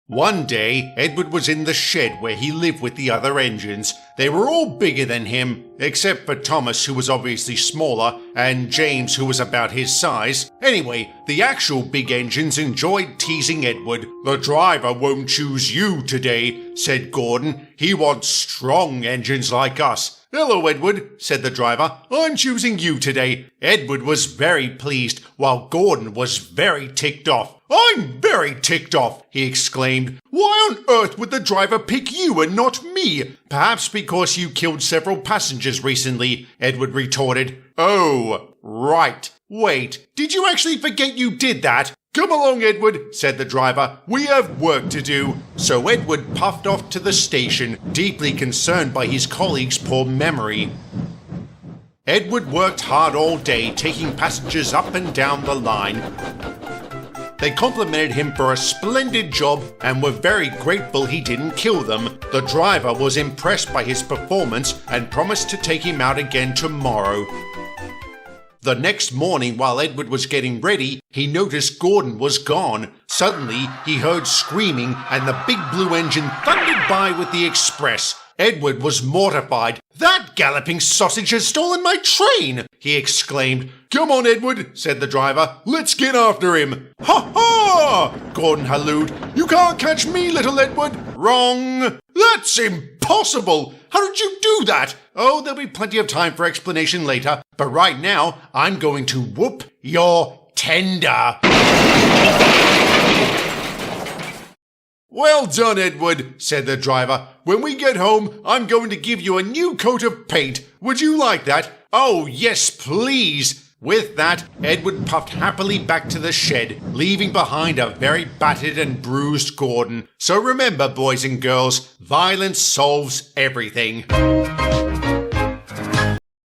One day, Edward was in the shed where he lived with the other engines. They were all bigger than him, except for Thomas, who was obviously smaller, and James, who was about his size. Anyway, the actual big engines enjoyed teasing Edward. "The driver won't choose you today," said Gordon. "He wants strong engines like us." "Hello, Edward," said the driver. "I'm choosing you today." Edward was very pleased, while Gordon was very ticked off. "I'm very ticked off," he exclaimed. "Why on earth would the driver pick you and not me?" "Perhaps because you killed several passengers recently," Edward retorted. "Oh, right. Wait, did you actually forget you did that?" "Come along, Edward," said the driver. "We have work to do." So Edward puffed off to the station, deeply concerned by his colleague's poor memory. Edward worked hard all day, taking passengers up and down the line. They complimented him for a splendid job and were very grateful he didn't kill them. The driver was impressed by his performance and promised to take him out again tomorrow. The next morning, while Edward was getting ready, he noticed Gordon was gone. Suddenly, he heard screaming and the big blue engine thundered by with the express. Edward was mortified. "That galloping sausage has stolen my train!" he exclaimed. "Come on, Edward," said the driver. "Let's get after him." "Ha ha!" Gordon hallooed. "You can't catch me, little Edward." "Wrong!" "That's impossible! How did you do that?" "Oh, there'll be plenty of time for explanation later, but right now, I'm going to whoop your tender." "Well done, Edward," said the driver. "When we get home, I'm going to give you a new coat of paint. Would you like that?" "Oh, yes, please." With that, Edward puffed happily back to the shed, leaving behind a very battered and bruised Gordon. So remember, boys and girls, violence solves everything.